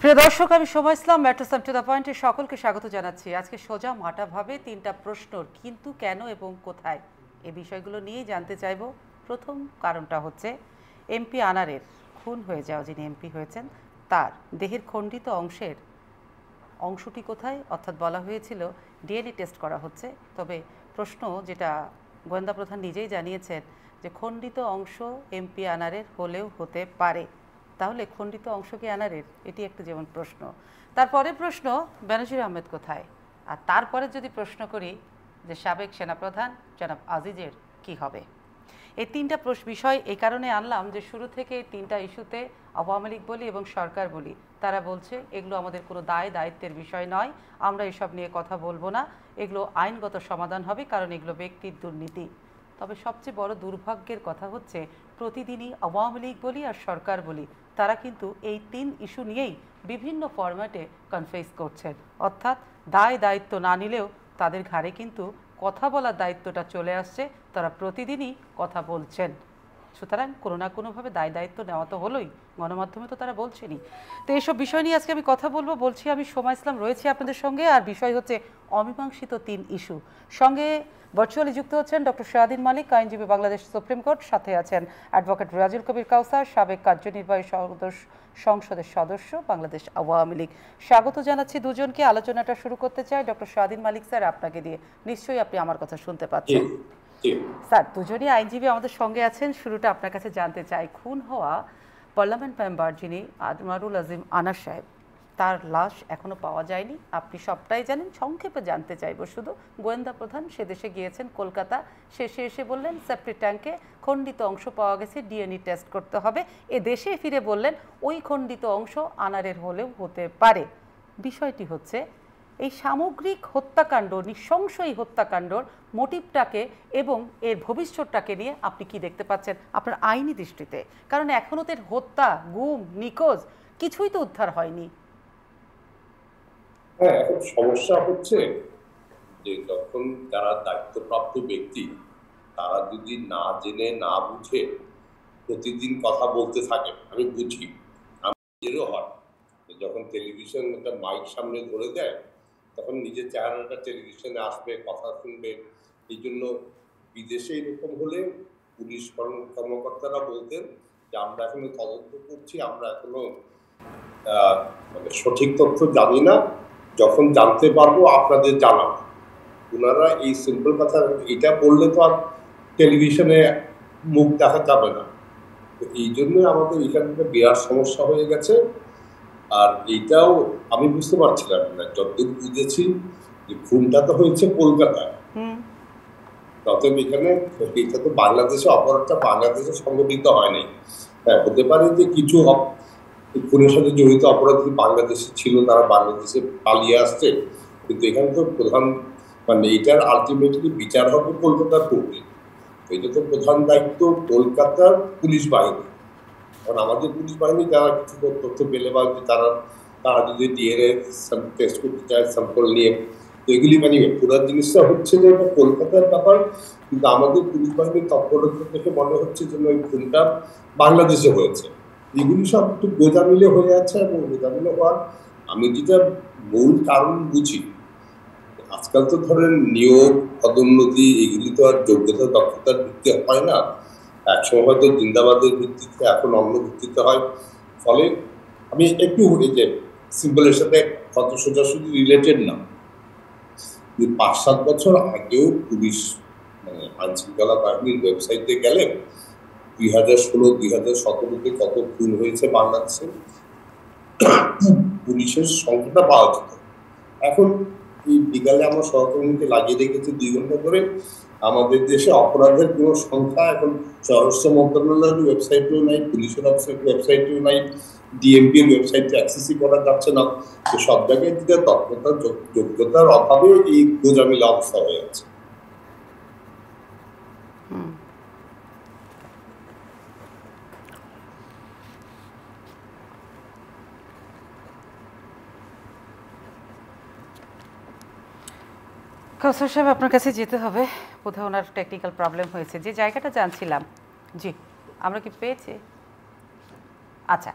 প্রিয় দর্শক, আমি শোভা ইসলাম মেট্রো টু দ্য পয়েন্টে সকলকে স্বাগত জানাচ্ছি। আজকে সোজা মাটাভাবে তিনটা প্রশ্নর কিন্তু, কেন এবং কোথায় এই বিষয়গুলো নিয়েই জানতে চাইব। প্রথম কারণটা হচ্ছে এমপি আনারের খুন হয়ে যাওয়া, যিনি এমপি হয়েছেন তার দেহের খণ্ডিত অংশটি কোথায়, অর্থাৎ বলা হয়েছিল ডিএনএ টেস্ট করা হচ্ছে। তবে প্রশ্ন যেটা গোয়েন্দা প্রধান নিজেই জানিয়েছেন যে খণ্ডিত অংশ এমপি আনারের হলেও হতে পারে। তাহলে খণ্ডিত অংশ কি আনারের? এটি একটা যেমন প্রশ্ন। তারপরে প্রশ্ন বেনজির আহমেদ কোথায়, আর তারপরে যদি প্রশ্ন করি যে সাবেক সেনাপ্রধান জনাব আজিজের কি হবে। এই তিনটা বিষয় এই কারণে আনলাম যে শুরু থেকে এই তিনটা ইস্যুতে আওয়ামী লীগ বলি এবং সরকার বলি, তারা বলছে এগুলো আমাদের কোনো দায়িত্বের বিষয় নয়, আমরা এসব নিয়ে কথা বলবো না, এগুলো আইনগত সমাধান হবে, কারণ এগুলো ব্যক্তির দুর্নীতি। তবে সবচেয়ে বড় দুর্ভাগ্যের কথা হচ্ছে প্রতিদিনই আওয়ামী লীগ বলি আর সরকার বলি, তারা কিন্তু এই তিন ইস্যু নিয়েই বিভিন্ন ফরম্যাটে কনফেস করছেন। অর্থাৎ দায়িত্ব না নিলেও তাদের ঘাড়ে কিন্তু কথা বলার দায়িত্বটা চলে আসছে, তারা প্রতিদিনই কথা বলছেন। সুতরাং কোনো না কোনোভাবে দায়িত্ব নেওয়া তো হলোই, গণমাধ্যমে তো তারা বলছেনই। তো এইসব বিষয় নিয়ে আজকে আমি কথা বলবো। বলছি আমি শোভা ইসলাম, রয়েছি আপনাদের সঙ্গে। আর বিষয় হচ্ছে অমীমাংসিত তিন ইস্যু। সঙ্গে ভার্চুয়ালি যুক্ত হচ্ছেন ডক্টর শাহদিন মালিক, আইনজীবী, বাংলাদেশ সুপ্রিম কোর্ট। সাথে আছেন অ্যাডভোকেট রাজুল কবির কাউসার, সাবেক কার্যনির্বাহী সংসদের সদস্য, বাংলাদেশ আওয়ামী লীগ। স্বাগত জানাচ্ছি দুজনকে। আলোচনাটা শুরু করতে চাই ডক্টর শাহদিন মালিক স্যার আপনাকে দিয়ে। নিশ্চয়ই আপনি আমার কথা শুনতে পাচ্ছেন। স্যার, দুজনই আইনজীবী আমাদের সঙ্গে আছেন। শুরুটা আপনার কাছে জানতে চাই, খুন হওয়া পার্লামেন্ট মেম্বার যিনি আনোয়ারুল আজিম আনার সাহেব, তার লাশ এখনও পাওয়া যায়নি। আপনি সবটাই জানেন, সংক্ষেপে জানতে চাইব শুধু। গোয়েন্দা প্রধান সে দেশে গিয়েছেন কলকাতা, শেষে এসে বললেন সেপ্টিক ট্যাঙ্কে খণ্ডিত অংশ পাওয়া গেছে, ডিএনএ টেস্ট করতে হবে। এ দেশে ফিরে বললেন ওই খণ্ডিত অংশ আনারের হলেও হতে পারে। বিষয়টি হচ্ছে এই সামগ্রিক হত্যাকাণ্ড, নৃশংস এই হত্যাকাণ্ডর মোটিভটাকে এবং এর ভবিষ্যৎটাকে নিয়ে আপনি কি দেখতে পাচ্ছেন আপনার আইনি দৃষ্টিতে? কারণ এখনও তো হত্যা, গুম, নিখোঁজ কিছুই তো উদ্ধার হয়নি। হ্যাঁ, এখন সমস্যা হচ্ছে যে যখন যারা দায়িত্বপ্রাপ্ত ব্যক্তি তারা যদি না জেনে না বুঝে প্রতিদিন কথা বলতে থাকে, আমি বুঝি, আমাদেরও হয় যখন টেলিভিশন একটা মাইক সামনে ধরে দেয় তখন নিজের চেহারাটা টেলিভিশনে আসবে, কথা শুনবে। এই জন্য বিদেশে এরকম হলে পুলিশ কর্মকর্তারা বলতেন যে আমরা এখনো তদন্ত করছি, আমরা এখনো মানে সঠিক তথ্য জানি না, যখন জানতে পারবো আপনাদের জানাবো। ওনারা এই সিম্পল কথা এটা বললে তো আর টেলিভিশনে মুখ দেখা যাবে না। তো এই জন্য আমাদের এখান থেকে বিরাট সমস্যা হয়ে গেছে। আর এইটাও আমি বুঝতে পারছিলাম না, যতদূর বুঝেছি যে খুনটা তো হয়েছে কলকাতায়, ততএব এখানে এটা তো বাংলাদেশে, অপরাধটা বাংলাদেশে সংগঠিত হয়নি। হ্যাঁ, হতে পারে যে কিছু খুনের সাথে জড়িত অপরাধী বাংলাদেশে ছিল, তারা বাংলাদেশে পালিয়ে আসছে, কিন্তু এখানে তো প্রধান মানে এটার আলটিমেটলি বিচার হবে কলকাতার কোর্টে। এটা তো প্রধান দায়িত্ব কলকাতার পুলিশ বাহিনী। কারণ আমাদের পুলিশ বাহিনী যারা কিছু তথ্য পেলে বা তারা যদি ডিএনএ টেস্ট করতে চায় স্যাম্পল নিয়ে, তো এগুলি মানে পুরো জিনিসটা হচ্ছে যে কলকাতার ব্যাপার, কিন্তু আমাদের পুলিশ বাহিনীর তৎপরতা থেকে মনে হচ্ছে যেন ওই খুনটা বাংলাদেশে হয়েছে। এগুলি সব একটু গোজামিলে হয়ে আছে, এবং গোজামিলে হওয়ার আমি যেটা মূল কারণ বুঝি, আজকাল তো ধরেন নিয়োগ, পদোন্নতি এগুলি তো আর যোগ্যতা দক্ষতার ভিত্তি হয় না। একসময় হয়তো জিন্দাবাদের ভিত্তিতে, এখন অন্য ভিত্তিতে হয়। ফলে আমি একটু এই যে সিম্পলের সাথে কত সোজাসুজি রিলেটেড না, 5-7 বছর আগেও পুলিশ মানে আইন শৃঙ্খলা বাহিনীর ওয়েবসাইটে গেলে 2016-2017-তে কত খুন হয়েছে বাংলাদেশে পুলিশের সংখ্যাটা পাওয়া যেত। এখন এই বিকালে আমার সহকর্মীকে লাগিয়ে রেখেছে 2 ঘন্টা ধরে, আমাদের দেশে অপরাধের কোনো সংখ্যা এখন স্বরাষ্ট্র মন্ত্রণালয়ের ওয়েবসাইটেও নাই, পুলিশের ওয়েবসাইটেও নাই, ডিএমপির ওয়েবসাইটে অ্যাক্সেসই করা যাচ্ছে না। তো সব জায়গায় যেটা দক্ষতার যোগ্যতার অভাবে এই গোজামিলা অবস্থা হয়ে আছে। কাউসার সাহেব, আপনার কাছে যেতে হবে, বোধহয় ওনার টেকনিক্যাল প্রবলেম হয়েছে। যে জায়গাটা জানছিলাম, জি আমরা কি পেয়েছি? আচ্ছা,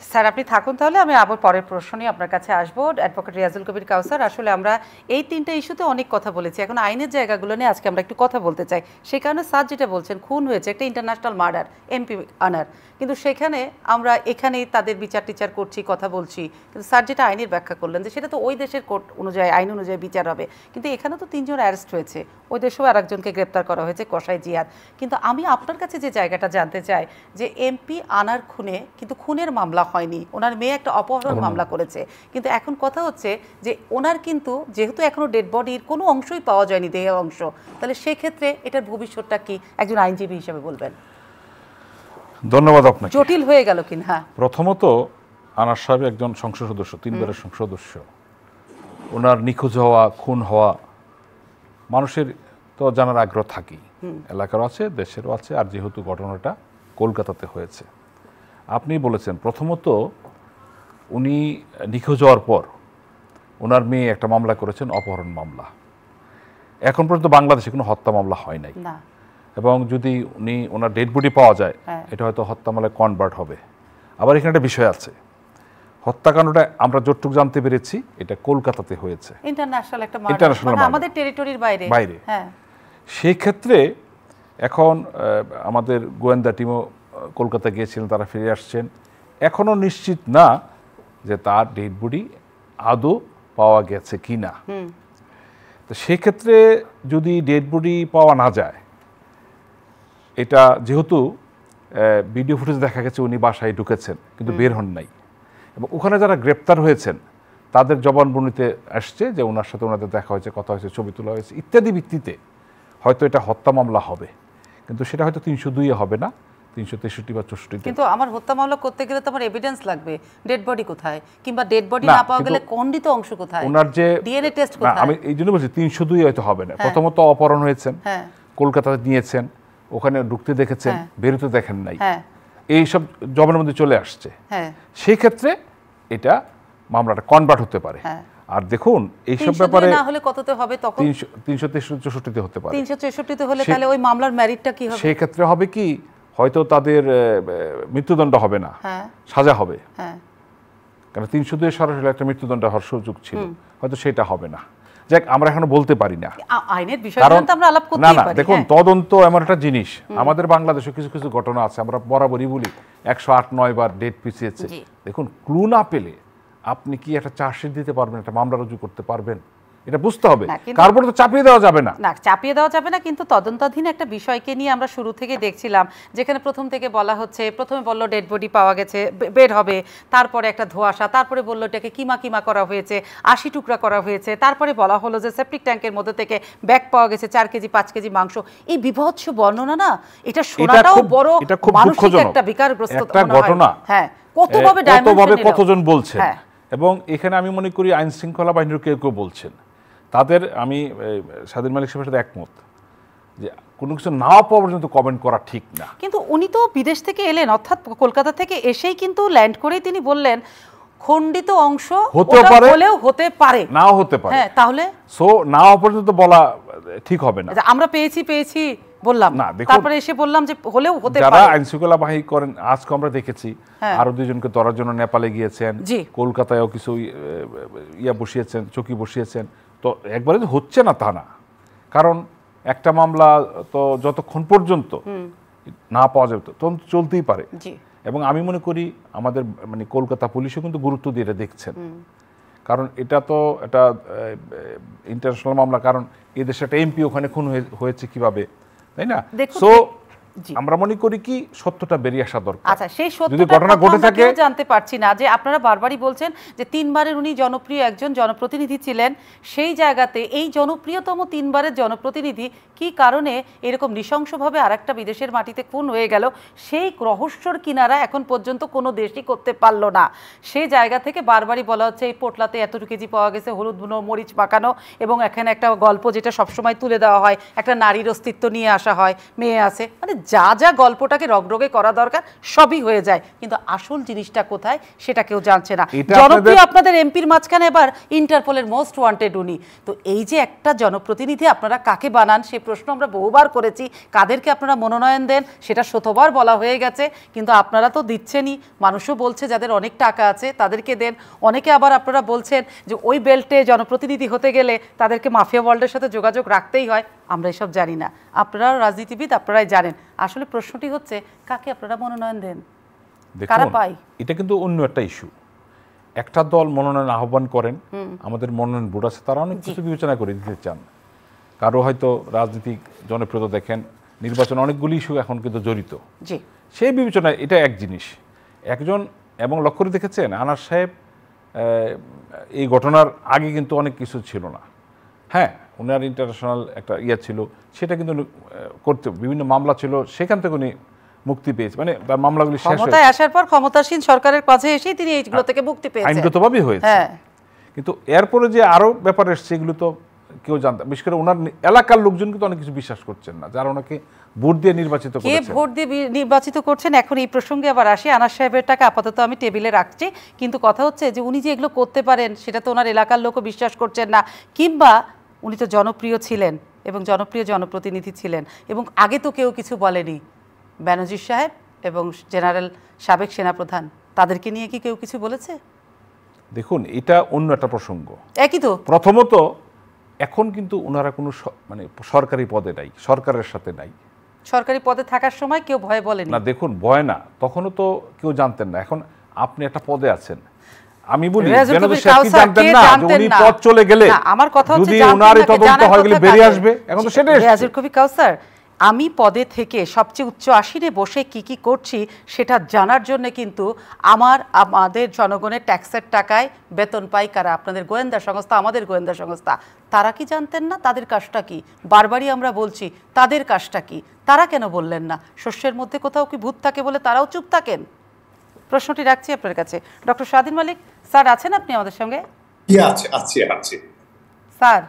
স্যার আপনি থাকুন তাহলে, আমি আবার পরের প্রশ্ন নিয়ে আপনার কাছে আসবো। অ্যাডভোকেট রিয়াজুল কবির কাউসার, আসলে আমরা এই তিনটা ইস্যুতে অনেক কথা বলেছি, এখন আইনের জায়গাগুলো নিয়ে আজকে আমরা একটু কথা বলতে চাই। সেই কারণে স্যার যেটা বলছেন, খুন হয়েছে, একটা ইন্টারন্যাশনাল মার্ডার, এমপি আনার, কিন্তু সেখানে আমরা এখানেই তাদের বিচার টিচার করছি, কথা বলছি, কিন্তু স্যার যেটা আইনের ব্যাখ্যা করলেন যে সেটা তো ওই দেশের কোর্ট অনুযায়ী, আইন অনুযায়ী বিচার হবে, কিন্তু এখানে তো 3 জন অ্যারেস্ট হয়েছে, ওই দেশেও আরেকজনকে গ্রেপ্তার করা হয়েছে, কসাই জিয়াদ। কিন্তু আমি আপনার কাছে যে জায়গাটা জানতে চাই যে এমপি আনার খুনে কিন্তু খুনের মামলা হয়নি, ওনার মেয়ে একটা অপহরণ মামলা করেছে, কিন্তু এখন কথা হচ্ছে যে ওনার কিন্তু যেহেতু এখনো ডেড বডির কোনো অংশই পাওয়া যায়নি, দেহের অংশ, তাহলে সেক্ষেত্রে এটার ভবিষ্যৎটা কি একজন আইনজীবী হিসেবে বলবেন? ধন্যবাদ আপনাকে। জটিল হয়ে গেল কিনা? প্রথমত আনার সাহেব একজন সংসদ সদস্য, 3 বারের সংসদ সদস্য, ওনার নিখোঁজ হওয়া, খুন হওয়া মানুষের তো জানার আগ্রহ থাকেই, এলাকারও আছে, দেশেরও আছে, আর যেহেতু ঘটনাটা কলকাতাতে হয়েছে, আপনি বলেছেন প্রথমত উনি নিখোঁজ হওয়ার পর ওনার মেয়ে একটা মামলা করেছেন, অপহরণ মামলা। এখন পর্যন্ত বাংলাদেশে কোনো হত্যা মামলা হয় নাই, না, এবং যদি উনি ওনার ডেড বডি পাওয়া যায় এটা হয়তো হত্যা মামলায় কনভার্ট হবে। আবার এখানে একটা বিষয় আছে, হত্যাকাণ্ডটা আমরা যতটুকু জানতে পেরেছি এটা কলকাতাতে হয়েছে, ইন্টারন্যাশনাল একটা International মানে murder। আমাদের টেরিটরির বাইরে। বাইরে। হ্যাঁ, সেই ক্ষেত্রে এখন আমাদের গোয়েন্দা টিমও কলকাতা গিয়েছিলেন, তারা ফিরে আসছেন, এখনও নিশ্চিত না যে তার ডেড বডি আদৌ পাওয়া গেছে কি না। তো সেক্ষেত্রে যদি ডেড বডি পাওয়া না যায়, এটা যেহেতু ভিডিও ফুটেজ দেখা গেছে উনি বাসায় ঢুকেছেন কিন্তু বের হন নাই, এবং ওখানে যারা গ্রেপ্তার হয়েছেন তাদের জবানবন্দিতে আসছে যে ওনার সাথে ওনাদের দেখা হয়েছে, কথা হয়েছে, ছবি তোলা হয়েছে ইত্যাদি ভিত্তিতে হয়তো এটা হত্যা মামলা হবে, কিন্তু সেটা হয়তো 302 হবে না, 363 বা 64। কিন্তু আমার হত্যা মামলা করতে গেলে তো আমার এভিডেন্স লাগবে, ডেড বডি কোথায়, কিংবা ডেড বডি না পাওয়া গেলে খণ্ডিত অংশ কোথায়, ওনার যে ডিএনএ টেস্ট না, কোথায়? আমি এই জন্য বলছি 302 হয়তো হবে না। প্রথমত অপহরণ হয়েছেন, কলকাতাতে নিয়েছেন, ওখানে ঢুকতে দেখেছেন, বেরোতে দেখেন নাই, এইসব জবানবন্দি চলে আসছে, সেই ক্ষেত্রে এটা মামলাটা কনভার্ট হতে পারে। আর দেখুন এইসব ব্যাপারে না হলে কততে হবে তখন? 363 হতে পারে। 363 হলে তাহলে ওই মামলার মেরিটটা কি হবে? সেই ক্ষেত্রে হবে কি, হয়তো তাদের মৃত্যুদণ্ড হবে না, সাজা হবে, কারণ 302 সরাসরি একটা মৃত্যুদণ্ড হওয়ার সুযোগ ছিল, হয়তো সেটা হবে না। যাক, আমরা এখনো বলতে পারি না, আইনের বিষয়টা তো আমরা আলাপ করতেই পারি। না, দেখুন তদন্ত এমন একটা জিনিস, আমাদের বাংলাদেশে কিছু কিছু ঘটনা আছে, আমরা বরাবরই বলি 108-9 বার ডেট পিছিয়েছে। দেখুন, ক্লু না পেলে আপনি কি একটা চার্জশিট দিতে পারবেন, একটা মামলা রুজু করতে পারবেন? এটা বুঝতে হবে, কারপর তো চাপিয়ে দেওয়া যাবে না। না, চাপিয়ে দেওয়া যাবে না, কিন্তু তদন্তাধীন একটা বিষয়কে নিয়ে আমরা শুরু থেকে দেখছিলাম, যেখানে প্রথম থেকে বলা হচ্ছে, প্রথমে বললো ডেড বডি পাওয়া গেছে, বের হবে, তারপরে একটা ধোঁয়াশা, তারপরে বললো এটাকে কিমা কিমা করা হয়েছে, 80 টুকরা করা হয়েছে, তারপরে বলা হলো যে সেপটিক ট্যাঙ্কের মধ্যে থেকে ব্যাগ পাওয়া গেছে 4 কেজি 5 কেজি মাংস। এই বিভৎস বর্ণনা না, এটা শোনাটাও বড় মানসিক একটা বিকারগ্রস্ত ঘটনা। হ্যাঁ, কতভাবে কতজন বলছেন, এবং এখানে আমি মনে করি আইন শৃঙ্খলা বাহিনীর কেউ কেউ বলছেন, তাদের আমি স্বাধীন মালিক সাহেবের সাথে একমত যে কোনো কিছু না পাওয়া পর্যন্ত কমেন্ট করা ঠিক না। কিন্তু উনি তো বিদেশ থেকে এলেন, অর্থাৎ কলকাতা থেকে এসেই কিন্তু ল্যান্ড করেই তিনি বললেন খণ্ডিত অংশ হতে পারে, হলেও হতে পারে, নাও হতে পারে। হ্যাঁ, তাহলে সো না পর্যন্ত বলা ঠিক হবে না। আমরা পেয়েছি বললাম না, তারপরে এসে বললাম যে হলেও হতে পারে। যারা আইন শৃঙ্খলা বাহিনী করেন, আজকে আমরা দেখেছি আরো 2 জনকে ধরার জন্য নেপালে গিয়েছেন, কলকাতায়ও কিছু বসিয়েছেন, চকি বসিয়েছেন। তো একবারে যে হচ্ছে না তা না, কারণ একটা মামলা তো যতক্ষণ পর্যন্ত না পাওয়া যাবে তখন চলতেই পারে। এবং আমি মনে করি আমাদের মানে কলকাতা পুলিশও কিন্তু গুরুত্ব দিয়ে এটা দেখছেন, কারণ এটা তো একটা ইন্টারন্যাশনাল মামলা, কারণ এদেশে একটা এমপি ওখানে খুন হয়েছে কিভাবে, তাই না? সো আমরা মনে করি কি সত্যটা বেরিয়ে আসা দরকার। আচ্ছা, সেই সত্যটা ঘটনা ঘটে থাকে জানতে পারছি না, যে আপনারা বারবারই বলছেন যে 3 বারের উনি জনপ্রিয় একজন জনপ্রতিনিধি ছিলেন, সেই জায়গাতে এই জনপ্রিয়তম 3 বারের জনপ্রতিনিধি কি কারণে এরকম নৃশংসভাবে আরেকটা বিদেশের মাটিতে খুন হয়ে গেল, সেই রহস্যর কিনারা এখন পর্যন্ত কোনো দেশই করতে পারলো না। সেই জায়গা থেকে বারবারই বলা হচ্ছে এই পোটলাতে এতটুকু কেজি পাওয়া গেছে, হলুদ বুনো মরিচ মাখানো, এবং এখানে একটা গল্প যেটা সবসময় তুলে দেওয়া হয়, একটা নারীর অস্তিত্ব নিয়ে আসা হয়, মেয়ে আছে, মানে যা যা গল্পটাকে রগরগে করা দরকার সবই হয়ে যায়, কিন্তু আসল জিনিসটা কোথায় সেটা কেউ জানছে না। জনপ্রিয় আপনাদের এমপির মাঝখানে এবার ইন্টারপোলের মোস্ট ওয়ান্টেড উনি। তো এই যে একটা জনপ্রতিনিধি আপনারা কাকে বানান সেই প্রশ্ন আমরা বহুবার করেছি, কাদেরকে আপনারা মনোনয়ন দেন সেটা শতবার বলা হয়ে গেছে, কিন্তু আপনারা তো দিচ্ছেনই। মানুষও বলছে যাদের অনেক টাকা আছে তাদেরকে দেন, অনেকে আবার আপনারা বলছেন যে ওই বেল্টে জনপ্রতিনিধি হতে গেলে তাদেরকে মাফিয়া ওয়ার্ল্ডের সাথে যোগাযোগ রাখতেই হয়। আমরা এসব জানি না, আপনারাও রাজনীতিবিদ, আপনারাই জানেন। আসলে প্রশ্নটি হচ্ছে কাকে আপনারা মনোনয়ন দেন, কারা পায়? এটা কিন্তু অন্য একটা ইস্যু। একটা দল মনোনয়ন আহ্বান করেন, আমাদের মনোনয়ন বোর্ড আছে, তারা অনেক কিছু বিবেচনা করে দিতে চান। কারো হয়তো রাজনীতিক জনপ্রিয়তা দেখেন, নির্বাচন অনেকগুলি ইস্যু এখন কিন্তু জড়িত, সেই বিবেচনায় এটা এক জিনিস। একজন এবং লক্ষ্য করে দেখেছেন আনাস সাহেব এই ঘটনার আগে কিন্তু অনেক কিছু ছিল না। হ্যাঁ, ওনার ইন্টারন্যাশনাল একটা ছিল, সেটা কিন্তু করতে বিভিন্ন মামলা ছিল, সেখান থেকে উনি মুক্তি পেয়েছে, মানে তার মামলাগুলি শেষ হয়েছে। ক্ষমতায় আসার পর ক্ষমতাসীন সরকারের কাছে এসেই তিনি এইগুলো থেকে মুক্তি পেয়েছেন, আইনগতভাবেই হয়েছে। কিন্তু এরপরে যে আরো ব্যাপার এসছে এগুলো তো কেউ জানতো, বিশেষ করে ওনার এলাকার লোকজন কিন্তু অনেক কিছু বিশ্বাস করছেন না, যারা ওনাকে ভোট দিয়ে নির্বাচিত করেছেন। কে ভোট দিয়ে নির্বাচিত করছেন এখন এই প্রসঙ্গে আবার আসি। আনাস সাহেবের টাকা আপাতত আমি টেবিলে রাখছি, কিন্তু কথা হচ্ছে যে উনি যে এগুলো করতে পারেন সেটা তো ওনার এলাকার লোকও বিশ্বাস করছেন না, কিংবা উনি তো জনপ্রিয় ছিলেন এবং জনপ্রিয় জনপ্রতিনিধি ছিলেন, এবং আগে তো কেউ কিছু বলেনি। ব্যানার্জি সাহেব এবং জেনারেল সাবেক সেনাপ্রধান, তাদেরকে নিয়ে কি কেউ কিছু বলেছে? দেখুন, এটা অন্য একটা প্রসঙ্গ। একই তো। প্রথমত এখন কিন্তু ওনারা কোনো মানে সরকারি পদে নাই, সরকারের সাথে নাই। সরকারি পদে থাকার সময় কেউ ভয় বলেনি না। দেখুন, ভয় না, তখনও তো কেউ জানতেন না। এখন আপনি একটা পদে আছেন, আমি বলি জানতেন না উনি পদ চলে গেলে আমার কথা হচ্ছে যদি ওনারই তদন্ত হয়ে গেলে বেরিয়ে আসবে, এখন তো সেটাই। রেয়াজুল কবির কাউসার, আমি পদে থেকে সবচেয়ে উচ্চ আসনে বসে কি কি করছি সেটা জানার জন্য কিন্তু আমাদের জনগণের ট্যাক্সের টাকায় বেতন পাই কারা? আপনাদের গোয়েন্দা সংস্থা, আমাদের গোয়েন্দা সংস্থা। তারা কি জানতেন না তাদের কাজটা কি? বারবারই আমরা বলছি তাদের কাজটা কি, তারা কেন বললেন না? শস্যের মধ্যে কোথাও কি ভূত থাকে বলে তারাও চুপ থাকেন? প্রশ্নটি রাখছি আপনার কাছে। ডক্টর স্বাধীন মালিক স্যার, আছেন আপনি আমাদের সঙ্গে? স্যার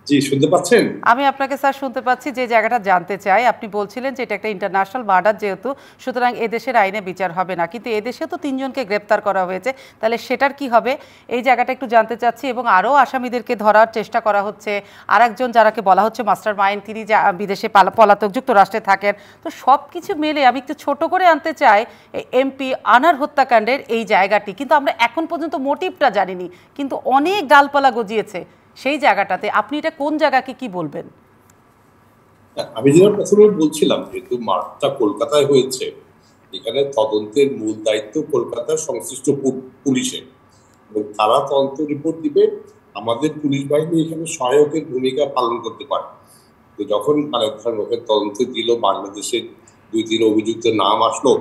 জি, শুনতে পাচ্ছেন? আমি আপনাকে স্যার শুনতে পাচ্ছি। যে জায়গাটা জানতে চাই, আপনি বলছিলেন যে এটা একটা ইন্টারন্যাশনাল মার্ডার, যেহেতু সুতরাং এদেশের আইনে বিচার হবে না, কিন্তু এদেশে তো 3 জনকে গ্রেপ্তার করা হয়েছে, তাহলে সেটার কি হবে? এই জায়গাটা একটু জানতে চাচ্ছি। এবং আরও আসামিদেরকে ধরার চেষ্টা করা হচ্ছে, আর একজন যারাকে বলা হচ্ছে মাস্টার মাইন্ড, তিনি বিদেশে পলাতক, যুক্তরাষ্ট্রে থাকেন। তো সব কিছু মিলে আমি একটু ছোট করে আনতে চাই এমপি আনার হত্যাকাণ্ডের এই জায়গাটি, কিন্তু আমরা এখন পর্যন্ত মোটিভটা জানিনি, কিন্তু অনেক ডালপালা গজিয়েছে সেই জায়গাটাতে। আপনি এটা কোন জায়গাকে কি বলবেন? আমি যেটা প্রথমে বলছিলাম, যেহেতু মার্কটা কলকাতায় হয়েছে, এখানে তদন্তের মূল দায়িত্ব কলকাতার সংশ্লিষ্ট পুলিশের, এবং তারা তদন্ত রিপোর্ট দিবে। আমাদের পুলিশ বাহিনী এখানে সহায়কের ভূমিকা পালন করতে পারে। তো যখন তদন্তে দিল, বাংলাদেশের 2-3 অভিযুক্তের নাম আসলো,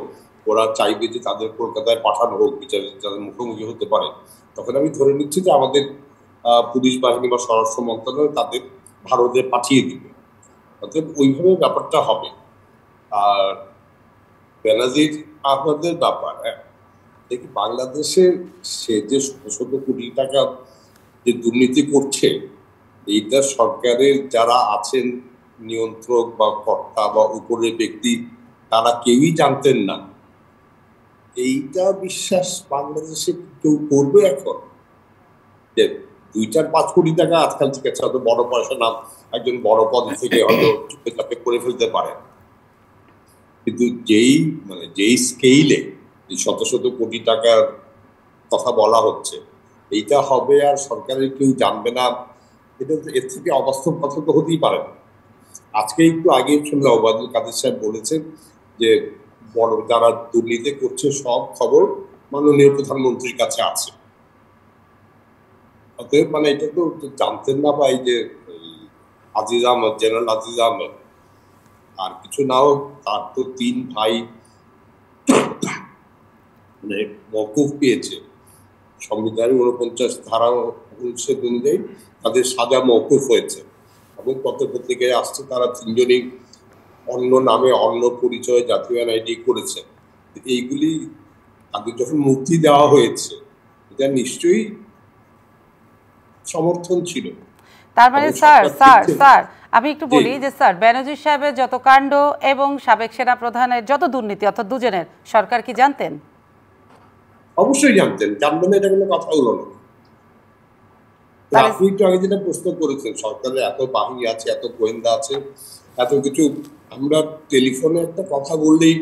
ওরা চাইবে যে তাদের কলকাতায় পাঠানো হোক, বিচারের যাদের মুখোমুখি হতে পারে, তখন আমি ধরে নিচ্ছি যে আমাদের পুলিশ বাহিনী বা স্বরাষ্ট্র মন্ত্রণালয় তাদের ভারতে পাঠিয়ে দিবে। অর্থাৎ ওইভাবে ব্যাপারটা হবে। আর বেনাজির আহমেদের ব্যাপার, দেখি বাংলাদেশে সে যে শত কোটি টাকা যে দুর্নীতি করছে, এইটা সরকারের যারা আছেন নিয়ন্ত্রক বা কর্তা বা উপরের ব্যক্তি, তারা কেউই জানতেন না। এইটা বিশ্বাস বাংলাদেশে কেউ করবে এখন? যে 2-4-5 কোটি টাকা আজকাল থেকে হয়তো বড় পয়সা না, একজন বড় পদ থেকে হয়তো চুপে চাপে করে ফেলতে পারে, কিন্তু যেই স্কেইলে শত শত কোটি টাকার কথা বলা হচ্ছে, এইটা হবে আর সরকারের কেউ জানবে না, এটা এর থেকে অবাস্তব কথা তো হতেই পারে না। আজকে একটু আগে শুনলাম ওবায়দুল কাদের সাহেব বলেছেন যে বড় যারা দুর্নীতি করছে সব খবর মাননীয় প্রধানমন্ত্রীর কাছে আছে। অতএব এটা তো জানতেন না ভাই যে আজিজ আহমেদ, জেনারেল আজিজ আহমেদ, আর কিছু নাও, তার তো 3 ভাই মওকুফ পেয়েছে। সংবিধানের 49 ধারা অনুচ্ছেদ অনুযায়ী তাদের সাজা মওকুফ হয়েছে, এবং পত্রিকায় আসছে তারা 3 জনই অন্য নামে, অন্য পরিচয়, জাতীয় এনআইডি করেছে। এইগুলি তাদের যখন মুক্তি দেওয়া হয়েছে, এটা নিশ্চয়ই সমর্থন ছিল। তার মানে স্যার আমি একটু বলি যে স্যার বেনজির সাহেবের যত কাণ্ড এবং সাবেক সেনা প্রধানের যত দুর্নীতি অর্থাৎ দুজনের সরকার কি জানতেন? অবশ্যই জানতেন, জানবেন না এটা কোনো কথা হলো না। আপনি একটু আগে যেটা প্রশ্ন করেছেন, সরকারের এত বাহিনী আছে, এত গোয়েন্দা আছে, এত কিছু, আমরা টেলিফোনে একটা কথা বললেই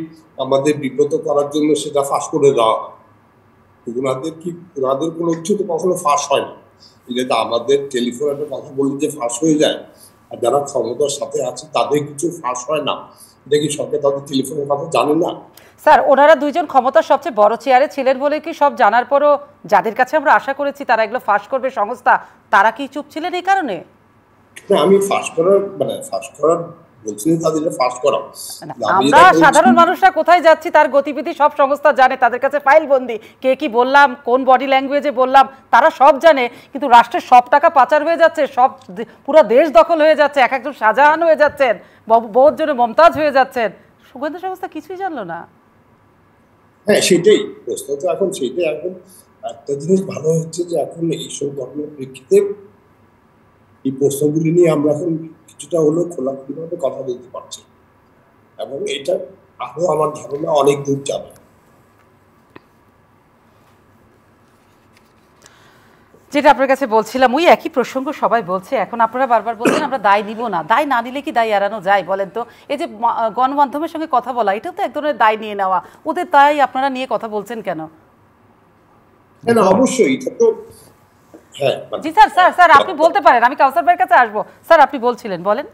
আমাদের বিব্রত করার জন্য সেটা ফাঁস করে দেওয়া হয়। ওনাদের কোনো কিছু তো কখনো ফাঁস হয় না। এটা আমাদের টেলিফোনে একটা কথা বললে যে ফাঁস হয়ে যায়, আর যারা ক্ষমতার সাথে আছে তাদের কিছু ফাঁস হয় না, এটা কি সরকার তাদের টেলিফোনের কথা জানে না? স্যার ওনারা দুইজন ক্ষমতার সবচেয়ে বড় চেয়ারে ছিলেন বলে কি সব জানার পরও যাদের কাছে আমরা আশা করেছি তারা এগুলো ফাঁস করবে সংস্থা, তারা কি চুপ ছিলেন এই কারণে? না, আমি ফাঁস করার বলছি না তাদের ফাঁস করা। আমরা সাধারণ মানুষরা কোথায় যাচ্ছি তার গতিবিধি সব সংস্থা জানে, তাদের কাছে ফাইল বন্দি, কে কি বললাম, কোন বডি ল্যাঙ্গুয়েজে বললাম, তারা সব জানে। কিন্তু রাষ্ট্রের সব টাকা পাচার হয়ে যাচ্ছে, সব পুরো দেশ দখল হয়ে যাচ্ছে, এক একজন শাহজাহান হয়ে যাচ্ছেন, বহুত জনে মমতাজ হয়ে যাচ্ছেন, গোয়েন্দা সংস্থা কিছুই জানলো না। হ্যাঁ, সেটাই প্রশ্ন তো এখন সেটাই। এখন একটা জিনিস ভালো হচ্ছে যে এখন এইসব ঘটনার প্রেক্ষিতে এই প্রশ্নগুলি নিয়ে আমরা এখন কিছুটা হলেও খোলাখুলিভাবে কথা বলতে পারছি, এবং এটা আরো আমার ধারণা অনেক দূর যাবে। যেটা আপনার কাছে বলছিলাম, ওই একই প্রসঙ্গ সবাই বলছে এখন, আপনারা বারবার বলছেন আমরা দায় নিব না। দায় না নিলে কি দায় এড়ানো যায় বলেন তো? এই যে গণমাধ্যমের সঙ্গে কথা বলা, এটাও তো এক ধরনের দায় নিয়ে নেওয়া, ওদের দায় আপনারা নিয়ে কথা বলছেন কেন? অবশ্যই এটা তো হ্যাঁ। জি স্যার আপনি বলতে পারেন, আমি কাউসার ভাইয়ের কাছে আসবো। স্যার আপনি বলছিলেন, বলেন।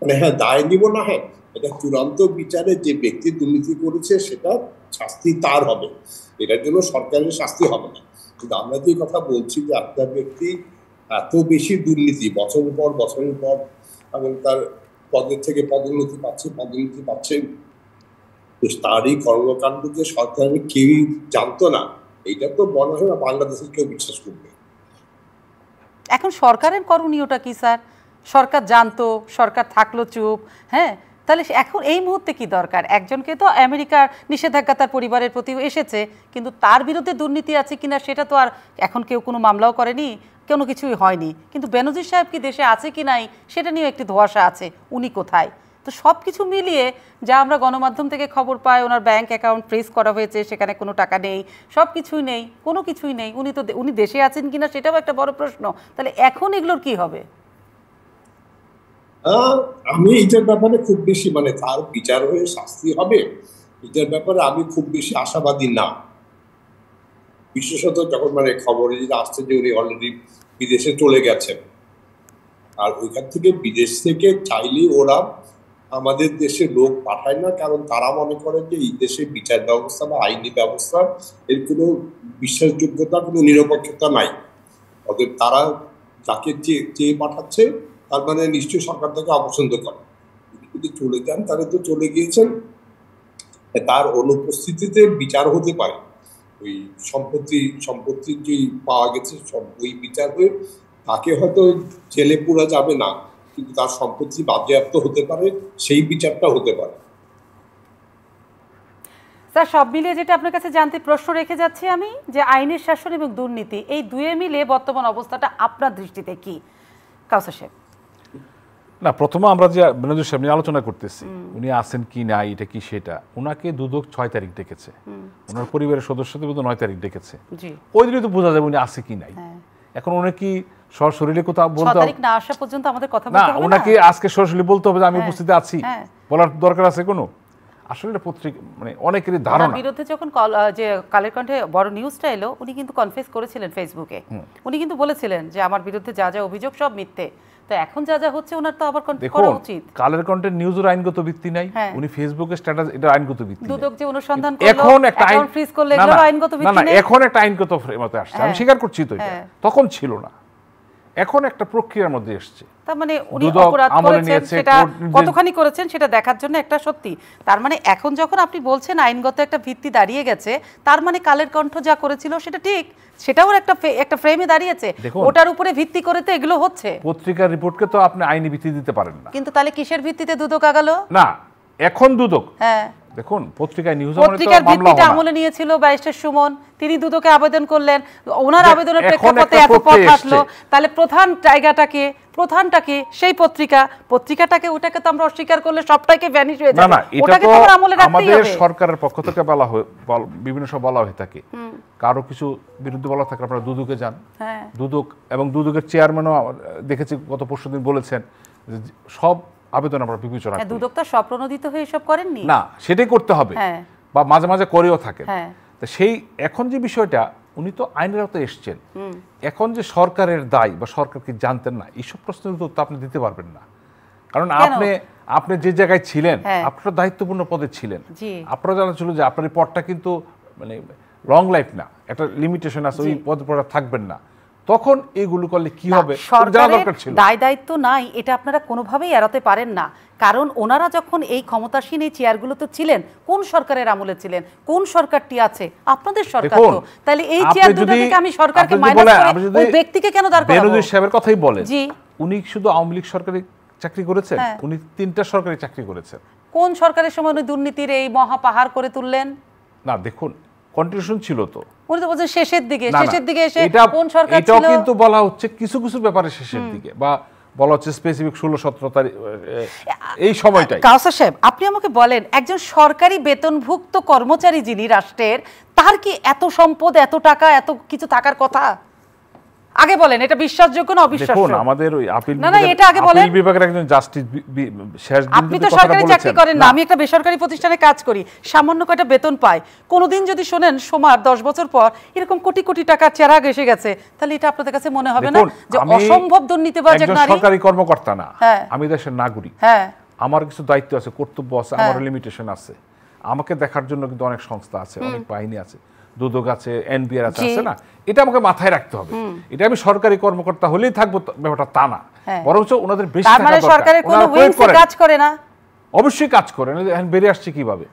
মানে হ্যাঁ, দায় নিব না, হ্যাঁ, এটা চূড়ান্ত বিচারে যে ব্যক্তি দুর্নীতি করেছে সেটা শাস্তি তার হবে, এটার জন্য সরকারের শাস্তি হবে না। কিন্তু আমরা যে কথা বলছি যে একটা ব্যক্তি এত বেশি দুর্নীতি বছরের পর এবং তার পদের থেকে পদোন্নতি পাচ্ছে, তার এই কর্মকাণ্ড যে সরকারের কেউই জানতো না, এইটা তো মনে হয় না বাংলাদেশের কেউ বিশ্বাস করবে। এখন সরকারের করণীয়টা কি স্যার? সরকার জানতো, সরকার থাকলো চুপ, হ্যাঁ, তাহলে এখন এই মুহূর্তে কি দরকার? একজনকে তো আমেরিকার নিষেধাজ্ঞা তার পরিবারের প্রতি এসেছে, কিন্তু তার বিরুদ্ধে দুর্নীতি আছে কিনা সেটা তো আর এখন কেউ কোনো মামলাও করেনি, কোনো কিছুই হয়নি। কিন্তু বেনজির সাহেব কি দেশে আছে কি নাই সেটা নিয়েও একটি ধোঁয়াশা আছে, উনি কোথায়? তো সব কিছু মিলিয়ে যা আমরা গণমাধ্যম থেকে খবর পাই, ওনার ব্যাংক অ্যাকাউন্ট ফ্রিজ করা হয়েছে, সেখানে কোনো টাকা নেই, সব কিছুই নেই, কোনো কিছুই নেই, উনি দেশে আছেন কিনা সেটাও একটা বড় প্রশ্ন। তাহলে এখন এগুলোর কি হবে? আমি এটার ব্যাপারে খুব বেশি, মানে তার বিচার হয়ে শাস্তি হবে এটার ব্যাপারে আমি খুব বেশি আশাবাদী না। বিশেষত যখন মানে খবরে যেটা আসছে যে উনি অলরেডি বিদেশে চলে গেছেন, আর ওইখান থেকে বিদেশ থেকে চাইলেই ওরা আমাদের দেশে লোক পাঠায় না, কারণ তারা মনে করে যে এই দেশে বিচার ব্যবস্থা বা আইনি ব্যবস্থা এর কোনো বিশ্বাসযোগ্যতা, কোনো নিরপেক্ষতা নাই। অতএব তারা যাকে চেয়ে পাঠাচ্ছে তার মানে নিশ্চয়ই সরকার তাকে অপছন্দ করে। যদি চলে যান তাহলে তো চলে গিয়েছেন, তার অনুপস্থিতিতে বিচার হতে পারে, ওই সম্পত্তি যে পাওয়া গেছে ওই বিচার হয়ে তাকে হয়তো জেলে পুরা যাবে না, কিন্তু তার সম্পত্তি বাজেয়াপ্ত হতে পারে, সেই বিচারটা হতে পারে। স্যার সব মিলিয়ে যেটা আপনার কাছে জানতে প্রশ্ন রেখে যাচ্ছি আমি, যে আইনের শাসন এবং দুর্নীতি এই দুয়ে মিলে বর্তমান অবস্থাটা আপনার দৃষ্টিতে কি? কাউসার সাহেব। না, প্রথমে আমরা যে বেনজির সাহেব নিয়ে আলোচনা করতেছি, উনি আছেন কি না এটা কি সেটা, ওনাকে দুদক 6 তারিখ ডেকেছে, ওনার পরিবারের সদস্যদের মধ্যে 9 তারিখ ডেকেছে, ওই দিনই তো বোঝা যাবে উনি আছে কি নাই। এখন উনি কি সরাসরি কোথাও বলতে তারিখ না আসা পর্যন্ত আমাদের কথা বলতে হবে না, ওনাকে আজকে সরাসরি বলতে হবে যে আমি উপস্থিত আছি, বলার দরকার আছে কোনো? আসলে এটা পত্রিকা মানে অনেকেরই ধারণা। বিরুদ্ধে যখন যে কালের কণ্ঠে বড় নিউজটা এলো, উনি কিন্তু কনফেস করেছিলেন ফেসবুকে, উনি কিন্তু বলেছিলেন যে আমার বিরুদ্ধে যা যা অভিযোগ সব মিথ্যে। তো এখন যা যা হচ্ছে ওনার তো আবার করা উচিত। কালের কণ্ঠের নিউজের আইনগত ভিত্তি নাই, উনি ফেসবুকে স্ট্যাটাস, এটা আইনগত ভিত্তি। দুদক যে অনুসন্ধান করলো, এখন একটা অ্যাকাউন্ট ফ্রিজ করলে এগুলো আইনগত ভিত্তি নেই। এখন একটা আইনগত ফ্রেমতে আসছে, আমি স্বীকার করছি তো, এটা তখন ছিল না, এখন একটা প্রক্রিয়ার মধ্যে এসেছে। তার মানে উনি অপরাধ করেছেন, সেটা কতখানি করেছেন সেটা দেখার জন্য একটা সত্যি। তার মানে এখন যখন আপনি বলছেন আইনগত একটা ভিত্তি দাঁড়িয়ে গেছে, তার মানে কালের কণ্ঠ যা করেছিল সেটা ঠিক, সেটাও একটা ফ্রেমে দাঁড়িয়েছে, ওটার উপরে ভিত্তি করে তো এগুলো হচ্ছে। পত্রিকার রিপোর্টকে তো আপনি আইনি ভিত্তি দিতে পারেন না। কিন্তু তাহলে কিসের ভিত্তিতে দুদক আগালো? না, এখন দুদক দেখুন পত্রিকায় নিউজ পত্রিকার ভিত্তিতে আমলে নিয়েছিল ব্যারিস্টার সুমন, তিনি দুদকে আবেদন করলেন, ওনার আবেদনের প্রেক্ষাপটে এত পথ হাঁটলো, তাহলে প্রধানটাকে সেই পত্রিকাটাকে ওটাকে তো আমরা অস্বীকার করলে সবটাকে ভ্যানিশ হয়ে যাবে, ওটাকে তো আমরা আমলে রাখতেই হবে। আমাদের সরকারের পক্ষ থেকে বলা হয়, বিভিন্ন সময় বলা হয়ে থাকে, কারো কিছু বিরুদ্ধে বলা থাকে আপনারা দুদকে যান। দুদক এবং দুদকের চেয়ারম্যানও দেখেছি গত পরশুদিন বলেছেন সব আবেদন আমরা বিবেচনা করি। দুদক তো স্বপ্রণোদিত হয়ে এসব করেননি, না সেটাই করতে হবে, বা মাঝে মাঝে করেও থাকেন। তো সেই এখন যে বিষয়টা, উনি তো আইনের আওতায় এসছেন, এখন যে সরকারের দায় বা সরকার কি জানতেন না, এইসব প্রশ্নের উত্তর আপনি দিতে পারবেন না, কারণ আপনি যে জায়গায় ছিলেন, আপনার দায়িত্বপূর্ণ পদে ছিলেন, আপনারা জানা ছিল যে আপনার এই পদটা কিন্তু মানে লং লাইফ না, একটা লিমিটেশন আছে, ওই পদে পড়া থাকবেন না, তখন এইগুলো করলে কি হবে জানা দরকার ছিল। দায় দায়িত্ব নাই এটা আপনারা কোনোভাবেই এড়াতে পারেন না, কারণ ওনারা যখন এই ক্ষমতাসীন এই চেয়ারগুলোতে ছিলেন, কোন সরকারের আমলে ছিলেন, কোন সরকারটি আছে, আপনাদের সরকার তো, তাহলে এই চেয়ার দুটো থেকে আমি সরকারকে মাইনাস করে ওই ব্যক্তিকে কেন দাঁড় করাবো? বেনজির সাহেবের কথাই বলেন, উনি শুধু আওয়ামী লীগ সরকারি চাকরি করেছেন, উনি 3টা সরকারি চাকরি করেছেন। কোন সরকারের সময় উনি দুর্নীতির এই মহা পাহাড় করে তুললেন? না দেখুন কন্টিনিউশন ছিল তো, উনি তো বলছেন শেষের দিকে এসে কোন সরকার ছিল? এটাও কিন্তু বলা হচ্ছে কিছু কিছু ব্যাপারে শেষের দিকে, বা বলা হচ্ছে স্পেসিফিক 16-17 তারিখ এই সময়টাই। কাউসার সাহেব আপনি আমাকে বলেন, একজন সরকারি বেতনভুক্ত কর্মচারী যিনি রাষ্ট্রের, তার কি এত সম্পদ, এত টাকা, এত কিছু থাকার কথা? আগে বলেন এটা বিশ্বাসযোগ্য না অবিশ্বাস্য? দেখুন আমাদের ওই আপিল বিভাগের একজন জাস্টিস শেষ দিন আপনি তো সরকারি চাকরি করেন না, আমি একটা বেসরকারি প্রতিষ্ঠানে কাজ করি, সামান্য কয়টা বেতন পাই, কোনোদিন যদি শোনেন সোমার 10 বছর পর এরকম কোটি কোটি টাকা চেরাগ এসে গেছে, তাহলে এটা আপনাদের কাছে মনে হবে না যে অসম্ভব দুর্নীতিবাজ এক নারী? সরকারি কর্মকর্তা না, আমি দেশের নাগরিক, আমার কিছু দায়িত্ব আছে, কর্তব্য আছে, আমার লিমিটেশন আছে, আমাকে দেখার জন্য কিন্তু অনেক সংস্থা আছে, অনেক বাহিনী আছে, দুদক আছে, এনবিআর আছে না, এটা আমাকে মাথায় রাখতে হবে। এটা আমি সরকারি কর্মকর্তা হলেই থাকবো ব্যাপারটা তা না, বরঞ্চ ওনাদের বেশি টাকা দরকার। সরকারের কোনো উইংসে কাজ করে না? অবশ্যই কাজ করে, এখন বেরিয়ে আসছে কিভাবে?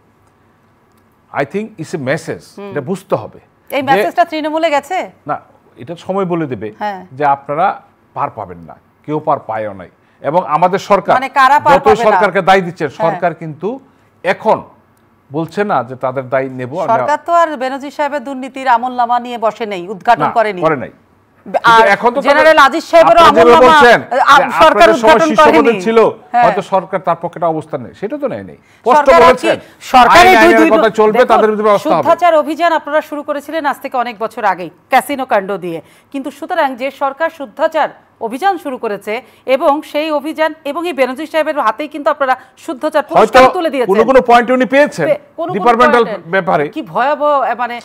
I think it's a message, এটা বুঝতে হবে। এই মেসেজটা তৃণমূলে গেছে না, এটা সময় বলে দেবে যে আপনারা পার পাবেন না, কেউ পার পায়ও নাই, এবং আমাদের সরকার যত সরকারকে দায় দিচ্ছেন, সরকার কিন্তু এখন বলছে না যে তাদের দায় নেব। সরকার তো আর বেনজির সাহেবের দুর্নীতির আমলনামা নিয়ে বসে নেই, উদ্ঘাটন করেনি, এখন তো জেনারেল আজিজ সাহেবেরও আমলনামা সরকার উদ্ঘাটন করেনি, ছিল হয়তো সরকার তার পক্ষে অবস্থান নেই, সেটা তো নেই স্পষ্ট বলেছেন সরকারের দুই কথা চলবে, তাদের বিরুদ্ধে ব্যবস্থা হবে। শুদ্ধাচার অভিযান আপনারা শুরু করেছিলেন আজ থেকে অনেক বছর আগেই ক্যাসিনো কাণ্ড দিয়ে, কিন্তু সুতরাং যে সরকার শুদ্ধাচার অভিযান শুরু করেছে এবং সেই অভিযান এবং এই বেনজির সাহেবের হাতেই কিন্তু আপনারা শুদ্ধাচার পুরস্কার তুলে দিয়েছেন, কোনো পয়েন্ট উনি পেয়েছেন ডিপার্টমেন্টাল ব্যাপারে, কি ভয়াবহ মানে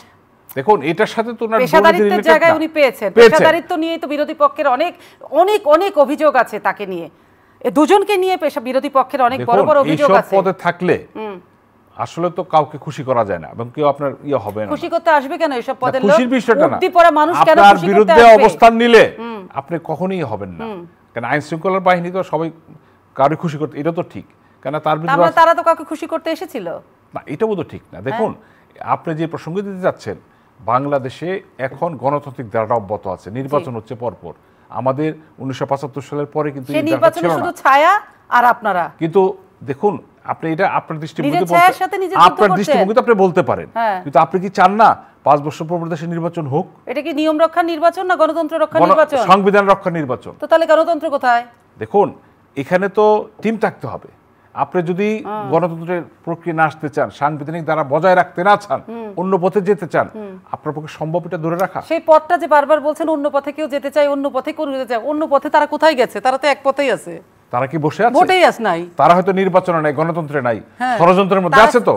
দেখুন এটার সাথে তো না পেশাদারিত্বের জায়গায় উনি পেয়েছেন, পেশাদারিত্ব নিয়েই তো বিরোধী পক্ষের অনেক অনেক অনেক অভিযোগ আছে, তাকে নিয়ে দুজনকে নিয়ে বিরোধী পক্ষের অনেক বড় বড় অভিযোগ আছে। এই সব পদে থাকলে আসলে তো কাউকে খুশি করা যায় না, এবং কেউ আপনার হবে না, খুশি করতে আসবে কেন এসব পদের লোক? খুশির বিষয়টা না, উদ্দীপনা মানুষ কেন আপনার খুশি করতে বিরুদ্ধে আসবে? অবস্থান নিলে আপনি কখনোই হবেন না, কারণ আইন শৃঙ্খলার বাহিনী তো সবাই কারো খুশি করতে, এটা তো ঠিক, কারণ তার বিরুদ্ধে তারা তো কাউকে খুশি করতে এসেছিল না, এটা বোধহয় ঠিক না। দেখুন আপনি যে প্রসঙ্গ দিতে যাচ্ছেন, বাংলাদেশে এখন গণতান্ত্রিক ধারা অব্যাহত আছে, নির্বাচন হচ্ছে পরপর, আমাদের 1975 সালের পরে কিন্তু এই নির্বাচন শুধু ছায়া, আর আপনারা কিন্তু দেখুন আপনি এটা আপনার দৃষ্টিভঙ্গিতে আপনি বলতে পারেন, কিন্তু আপনি কি চান না 5 বছর পর দেশে নির্বাচন হোক? এটা কি নিয়ম রক্ষা নির্বাচন না গণতন্ত্র রক্ষা নির্বাচন? সংবিধান রক্ষা নির্বাচন। তো তাহলে গণতন্ত্র কোথায়? দেখুন এখানে তো টিম থাকতে হবে, আপনি যদি গণতন্ত্রের প্রক্রিয়া না আসতে চান, সাংবিধানিক দ্বারা বজায় রাখতে না চান, অন্য পথে যেতে চান, আপনার পক্ষে সম্ভব এটা ধরে রাখা? সেই পথটা যে বারবার বলছেন অন্য পথে কেউ যেতে চায়, অন্য পথে কেউ যেতে চায়, অন্য পথে তারা কোথায় গেছে? তারা তো এক পথেই আছে। তারা কি বসে আছে? ভোটেই আছে নাই, তারা হয়তো নির্বাচনে নাই, গণতন্ত্রে নাই, ষড়যন্ত্রের মধ্যে আছে। তো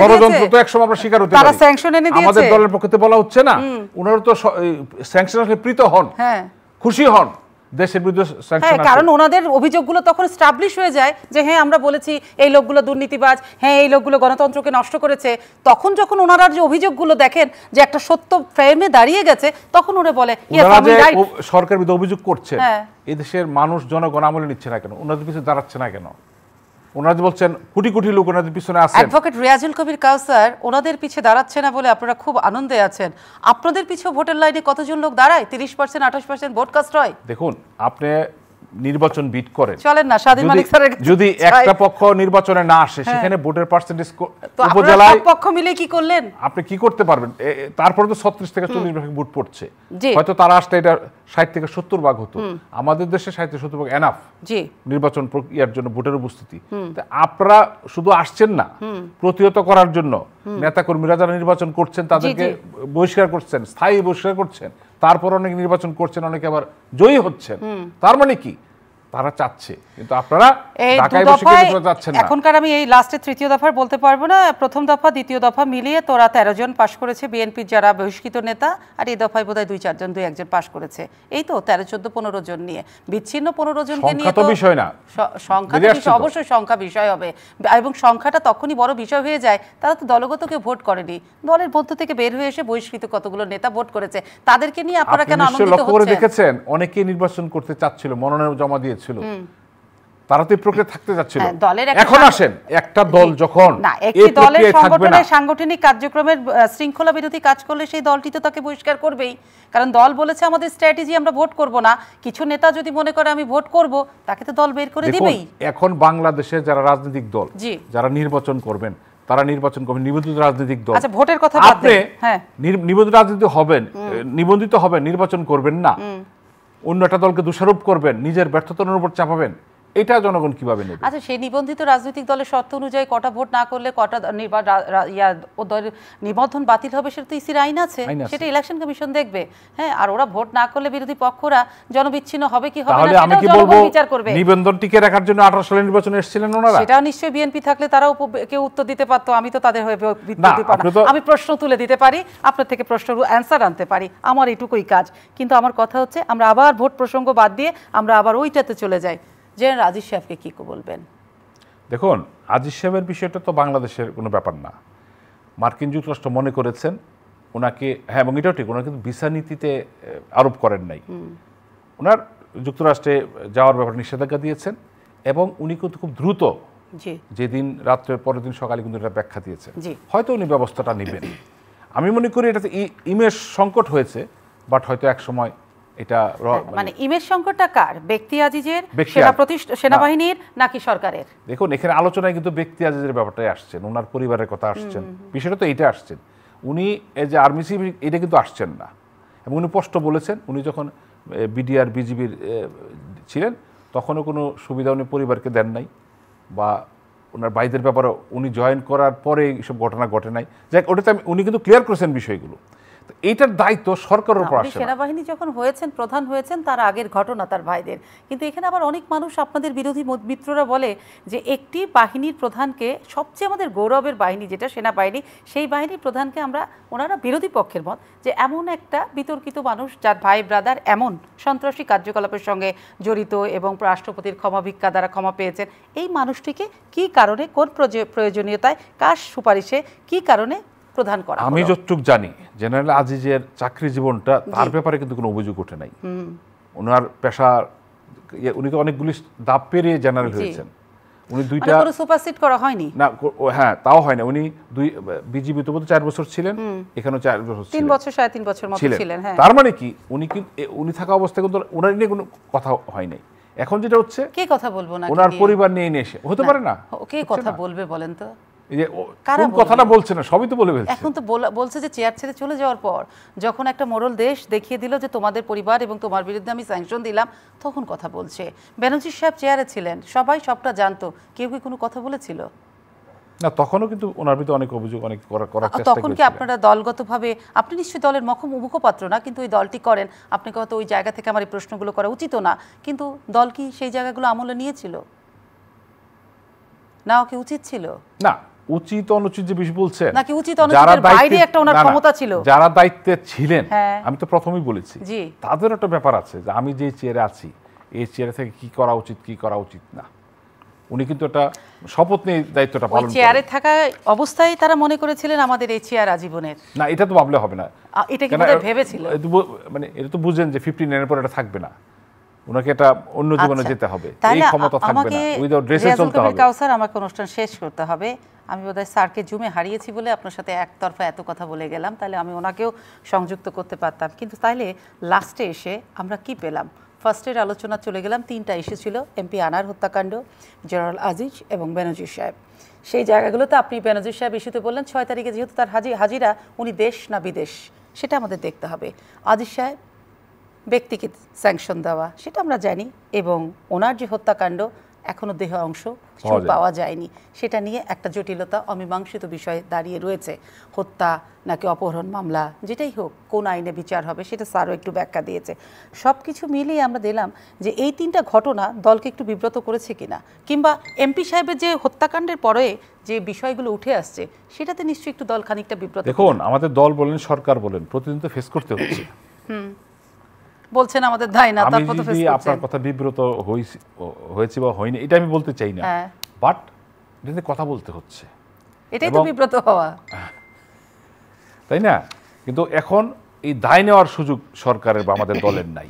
ষড়যন্ত্র তো একসময় আমরা স্বীকার হতে পারি, আমাদের দলের পক্ষে বলা হচ্ছে না, ওনারা তো স্যাংশন আসলে প্রীত হন, খুশি হন, দেশের বিরুদ্ধে স্যাংশন আছে, কারণ ওনাদের অভিযোগগুলো তখন এস্টাবলিশ হয়ে যায় যে হ্যাঁ আমরা বলেছি এই লোকগুলো দুর্নীতিবাজ, হ্যাঁ এই লোকগুলো গণতন্ত্রকে নষ্ট করেছে। তখন যখন ওনারা যে অভিযোগগুলো দেখেন যে একটা সত্য ফ্রেমে দাঁড়িয়ে গেছে, তখন ওরা বলে সরকার বিরুদ্ধে অভিযোগ করছে, এই দেশের মানুষ জনগণ আমলে নিচ্ছে না কেন, ওনাদের পিছনে দাঁড়াচ্ছে না কেন? ওনারা বলছেন কোটি কোটি লোক ওনাদের পিছনে আছেন। অ্যাডভোকেট রিয়াজুল কবির কাউসার ওনাদের পিছে দাঁড়াচ্ছে না বলে আপনারা খুব আনন্দে আছেন, আপনাদের পিছে ভোটের লাইনে কতজন লোক দাঁড়ায়? 30%, 28% ভোট কাস্ট হয়। দেখুন আপনি নির্বাচন বিট করেন, চলেন না স্বাধীন মালিক স্যারের কাছে যদি যাই। একটা পক্ষ নির্বাচনে না আসে সেখানে ভোটের পার্সেন্টেজ তো আপনারা উপজেলায় সব পক্ষ মিলে কি করলেন? আপনি কি করতে পারবেন? তারপরে তো 36 থেকে 40% ভোট পড়ছে, জি। হয়তো তারা আসলে এটা 60 থেকে 70 ভাগ হতো। আমাদের দেশে 60 থেকে 70 ভাগ এনাফ জি নির্বাচন প্রক্রিয়ার জন্য ভোটের উপস্থিতি। তা আপনারা শুধু আসছেন না, প্রতিহত করার জন্য নেতা কর্মীরা যারা নির্বাচন করছেন তাদেরকে বহিষ্কার করছেন, স্থায়ী বহিষ্কার করছেন, তারপর অনেকে নির্বাচন করছেন, অনেকে আবার জয়ী হচ্ছেন। তার মানে কি তারা চাচ্ছে, কিন্তু আপনারা এই ঢাকায় দু বসে দফায় কিন্তু যাচ্ছেন না। এখনকার আমি এই লাস্টের তৃতীয় দফার বলতে পারবো না, প্রথম দফা দ্বিতীয় দফা মিলিয়ে তোরা 13 জন পাশ করেছে বিএনপির যারা বহিষ্কৃত নেতা, আর এই দফায় বোধহয় 2-4 পাশ করেছে। এই তো 13-14-15 জন নিয়ে, বিচ্ছিন্ন 15 জনকে নিয়ে সংখ্যা তো বিষয় না, সংখ্যা বেরিয়ে তো আসছে তো। অবশ্যই সংখ্যা বিষয় হবে, এবং সংখ্যাটা তখনই বড় বিষয় হয়ে যায় তারা তো দলগত কেউ ভোট করেনি, দলের মধ্য থেকে বের হয়ে এসে বহিষ্কৃত কতগুলো নেতা ভোট করেছে, তাদেরকে নিয়ে আপনারা আপনি কেন নিশ্চয়ই আনন্দিত লক্ষ্য করে হচ্ছেন? দেখেছেন অনেকেই নির্বাচন করতে চাচ্ছিল, মনোনয়ন জমা দিয়েছিল, তারা তো এই প্রক্রিয়া থাকতে যাচ্ছিল। হ্যাঁ, দলের একটা এখন আসেন একটা দল যখন না এই একটি দলের প্রক্রিয়ায় থাকবে না, সংগঠনের সাংগঠনিক কার্যক্রমের শৃঙ্খলা বিরোধী কাজ করলে সেই দলটি তো তাকে বহিষ্কার করবেই, কারণ দল বলেছে আমাদের স্ট্র্যাটেজি আমরা ভোট করব না। কিছু নেতা যদি মনে করে আমি ভোট করব, তাকে তো দল বের করে দেখুন দিবেই। এখন বাংলাদেশে যারা রাজনৈতিক দল জি। যারা নির্বাচন করবেন তারা নির্বাচন করবেন নিবন্ধিত রাজনৈতিক দল। আচ্ছা ভোটের কথা বাদ আপনি দেন, হ্যাঁ নিবন্ধিত রাজনীতি হবেন, নিবন্ধিত হবেন, নির্বাচন করবেন না, অন্য একটা দলকে দোষারোপ করবেন, নিজের ব্যর্থতার উপর চাপাবেন, এটা জনগণ কিভাবে নেবে? আচ্ছা সেই নিবন্ধিত রাজনৈতিক দলের শর্ত অনুযায়ী কটা ভোট না করলে কটা নিবন্ধন বাতিল হবে, সেটা তো ইসির আইন আছে, সেটা ইলেকশন কমিশন দেখবে। হ্যাঁ, আর ওরা ভোট না করলে বিরোধী পক্ষরা জনবিচ্ছিন্ন হবে কি হবে না তাহলে আমি কি সেটাও বলবো, জনগণ বিচার করবে। নিবন্ধন টিকে রাখার জন্য 18 সালে নির্বাচনে এসেছিলেন ওনারা? সেটা নিশ্চয়ই বিএনপি থাকলে তারাও কেউ উত্তর দিতে পারতো, আমি তো তাদের হয়ে না, দিতে পারি আপনি না। তো- আমি প্রশ্ন তুলে দিতে পারি, আপনার থেকে প্রশ্নের অ্যান্সার আনতে পারি, আমার এটুকুই কাজ। কিন্তু আমার কথা হচ্ছে আমরা আবার ভোট প্রসঙ্গ বাদ দিয়ে আমরা আবার ওইটাতে চলে যাই যে রাজীব সাহেবকে কি বলবেন? দেখুন আজিজ সাহেবের বিষয়টা তো বাংলাদেশের কোনো ব্যাপার না, মার্কিন যুক্তরাষ্ট্র মনে করেছেন ওনাকে, হ্যাঁ এবং এটাও ঠিক, ওনারা কিন্তু ভিসা নীতিতে আরোপ করেন নাই, ওনার যুক্তরাষ্ট্রে যাওয়ার ব্যাপারে নিষেধাজ্ঞা দিয়েছেন, এবং উনি কিন্তু খুব দ্রুত জি যেদিন রাত্রের পরের দিন সকালে কিন্তু এটা ব্যাখ্যা দিয়েছেন, জি। হয়তো উনি ব্যবস্থাটা নেবেন। আমি মনে করি এটাতে ইমেজ সংকট হয়েছে, বাট হয়তো এক সময় এটা মানে ইমেজ সংকটটা কার? ব্যক্তি আজিজের, ব্যক্তি সেনাবাহিনীর নাকি সরকারের? দেখুন এখানে আলোচনায় কিন্তু ব্যক্তি আজিজের ব্যাপারটাই আসছেন, ওনার পরিবারের কথা আসছেন, বিষয়টা তো এইটা আসছেন, উনি এই যে আর্মি চিফ এটা কিন্তু আসছেন না। এবং উনি স্পষ্ট বলেছেন উনি যখন বিডিআর বিজিবির ছিলেন তখনও কোনো সুবিধা উনি পরিবারকে দেন নাই, বা ওনার ভাইদের ব্যাপারে উনি জয়েন করার পরে এইসব ঘটনা ঘটে নাই। যাই ওটাতে উনি কিন্তু ক্লিয়ার করেছেন বিষয়গুলো, তো এইটার দায়িত্ব সরকারের উপর আসে না। সেনাবাহিনী যখন হয়েছেন, প্রধান হয়েছেন, তার আগের ঘটনা তার ভাইদের। কিন্তু এখানে আবার অনেক মানুষ, আপনাদের বিরোধী মিত্ররা বলে যে একটি বাহিনীর প্রধানকে, সবচেয়ে আমাদের গৌরবের বাহিনী যেটা সেনাবাহিনী, সেই বাহিনীর প্রধানকে আমরা, ওনারা বিরোধী পক্ষের মত, যে এমন একটা বিতর্কিত মানুষ যার ভাই ব্রাদার এমন সন্ত্রাসী কার্যকলাপের সঙ্গে জড়িত এবং রাষ্ট্রপতির ক্ষমা ভিক্ষা দ্বারা ক্ষমা পেয়েছেন, এই মানুষটিকে কি কারণে, কোন প্রয়োজনীয়তায়, কার সুপারিশে, কি কারণে প্রধান করা? আমি যতটুক জানি জেনারেল আজিজের চাকরি জীবনটা তার ব্যাপারে কিন্তু কোনো অভিযোগ ওঠে নাই। ওনার পেশা, উনি তো অনেকগুলি ধাপ পেরিয়ে জেনারেল হয়েছেন, উনি দুইটা সুপারসিড করা হয়নি না, হ্যাঁ তাও হয় না, উনি বিজিবি তো 4 বছর ছিলেন, এখানেও 4 বছর 3 বছর 3.5 বছর মতো ছিলেন। হ্যাঁ, তার মানে কি উনি কি, উনি থাকা অবস্থায় কিন্তু ওনার নিয়ে কোনো কথা হয় নাই। এখন যেটা হচ্ছে কে কথা বলবো না, ওনার পরিবার নিয়ে এসে হতে পারে না, কে কথা বলবে বলেন তো? এই যে কোন কথাটা বলছে না, সবই তো বলে ফেলছে। এখন তো বলছে যে চেয়ার ছেড়ে চলে যাওয়ার পর, যখন একটা মোড়ল দেশ দেখিয়ে দিল যে তোমাদের পরিবার এবং তোমার বিরুদ্ধে আমি স্যাংশন দিলাম, তখন কথা বলছে। বেনজির সাহেব চেয়ারে ছিলেন, সবাই সবটা জানতো, কেউ কি কোনো কথা বলেছিল না? তখনও কিন্তু ওনার ভিতরে অনেক অভিযোগ, অনেক করার চেষ্টা তখন কি আপনারা দলগতভাবে, আপনি নিশ্চয়ই দলের মুখপাত্র না, কিন্তু ওই দলটি করেন, আপনাকে হয়তো ওই জায়গা থেকে আমার এই প্রশ্নগুলো করা উচিত না, কিন্তু দল কি সেই জায়গাগুলো আমলে নিয়েছিল না? ওকে উচিত ছিল না? উচিত অনুচিত যে বিষয় বলছেন, নাকি উচিত অনুচিতের বাইরে একটা ওনার ক্ষমতা ছিল? যারা দায়িত্বে ছিলেন, হ্যাঁ, আমি তো প্রথমেই বলেছি তাদের একটা ব্যাপার আছে যে আমি যে চেয়ারে আছি এই চেয়ারে থেকে কি করা উচিত কি করা উচিত না। উনি কিন্তু একটা শপথ নিয়ে দায়িত্বটা পালন করেন। চেয়ারে থাকা অবস্থায় তারা মনে করেছিলেন আমাদের এই চেয়ার আজীবনের। না, এটা তো ভাবলে হবে না, এটা কি বোধহয় ভেবেছিল? মানে এটা তো বুঝেন যে 59 এর পর এটা থাকবে না, ওনাকে এটা অন্য জীবনে যেতে হবে, এই ক্ষমতা থাকবে না, উইদাউট ড্রেসে চলতে হবে। কাউসার, আমাকে অনুষ্ঠান শেষ করতে হবে। আমি বোধহয় স্যারকে জুমে হারিয়েছি বলে আপনার সাথে একতরফা এত কথা বলে গেলাম, তাহলে আমি ওনাকেও সংযুক্ত করতে পারতাম, কিন্তু তাইলে লাস্টে এসে আমরা কি পেলাম? ফার্স্টের আলোচনা চলে গেলাম, তিনটা ইস্যু ছিল, এমপি আনার হত্যাকাণ্ড, জেনারেল আজিজ এবং বেনজির সাহেব। সেই জায়গাগুলোতে আপনি বেনজির সাহেব ইস্যুতে বললেন 6 তারিখে যেহেতু তার হাজিরা, উনি দেশ না বিদেশ সেটা আমাদের দেখতে হবে। আজিজ সাহেব ব্যক্তিকে স্যাংশন দেওয়া সেটা আমরা জানি, এবং ওনার যে হত্যাকাণ্ড এখনও দেহ অংশ পাওয়া যায়নি, সেটা নিয়ে একটা জটিলতা অমীমাংসিত বিষয় দাঁড়িয়ে রয়েছে। হত্যা নাকি অপহরণ মামলা, যেটাই হোক কোন আইনে বিচার হবে সেটা স্যারও একটু ব্যাখ্যা দিয়েছে। সব কিছু মিলিয়ে আমরা দিলাম যে এই তিনটা ঘটনা দলকে একটু বিব্রত করেছে কিনা, কিংবা এমপি সাহেবের যে হত্যাকাণ্ডের পরে যে বিষয়গুলো উঠে আসছে সেটাতে নিশ্চয়ই একটু দল খানিকটা বিব্রত। দেখুন, আমাদের দল বলেন সরকার বলেন প্রতিদিন তো ফেস করতে হচ্ছে। বলছেন আমাদের দায় না, আমি যদি আপনার কথা বিব্রত হয়েছে বা হয়নি এটা আমি বলতে চাই না, বাট এটাতে কথা বলতে হচ্ছে, এটাই তো বিব্রত হওয়া, তাই না? কিন্তু এখন এই দায় নেওয়ার সুযোগ সরকারের বা আমাদের দলের নাই,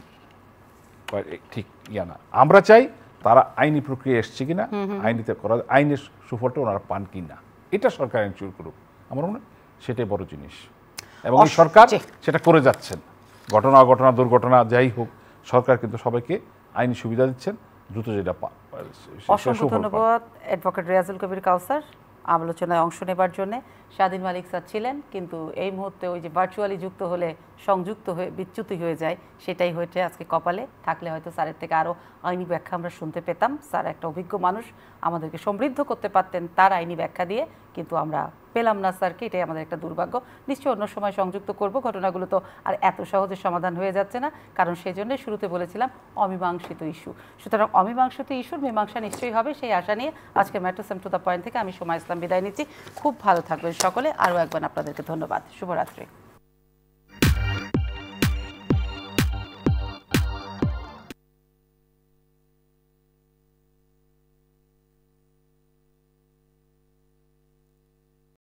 ঠিক ইয়া না। আমরা চাই তারা আইনি প্রক্রিয়া এসছে কিনা, আইনিতে করা আইনের সুফলটা ওনারা পান কিনা, এটা সরকার এনশিওর করুক। আমার মনে হয় সেটাই বড় জিনিস, এবং এই সরকার সেটা করে যাচ্ছেন। ঘটনা দুর্ঘটনা যাই হোক, সরকার কিন্তু সবাইকে আইনি সুবিধা দিচ্ছেন, দ্রুত যেটা অসংখ্য ধন্যবাদ অ্যাডভোকেট রিয়াজুল কবির কাউসার আলোচনায় অংশ নেবার জন্য। স্বাধীন মালিক স্যার ছিলেন, কিন্তু এই মুহূর্তে ওই যে ভার্চুয়ালি যুক্ত হলে সংযুক্ত হয়ে বিচ্যুতি হয়ে যায়, সেটাই হয়েছে আজকে কপালে। থাকলে হয়তো স্যারের থেকে আরও আইনি ব্যাখ্যা আমরা শুনতে পেতাম। স্যার একটা অভিজ্ঞ মানুষ, আমাদেরকে সমৃদ্ধ করতে পারতেন তার আইনি ব্যাখ্যা দিয়ে, কিন্তু আমরা পেলাম না স্যারকে, এটাই আমাদের একটা দুর্ভাগ্য। নিশ্চয়ই অন্য সময় সংযুক্ত করব। ঘটনাগুলো তো আর এত সহজে সমাধান হয়ে যাচ্ছে না, কারণ সেই জন্যই শুরুতে বলেছিলাম অমীমাংসিত ইস্যু। সুতরাং অমীমাংসিত ইস্যুর মীমাংসা নিশ্চয়ই হবে, সেই আশা নিয়ে আজকে metro same to the point থেকে আমি সময় ইসলাম বিদায় নিচ্ছি। খুব ভালো থাকবেন সকলে। আরও একবার আপনাদেরকে ধন্যবাদ। শুভরাত্রি।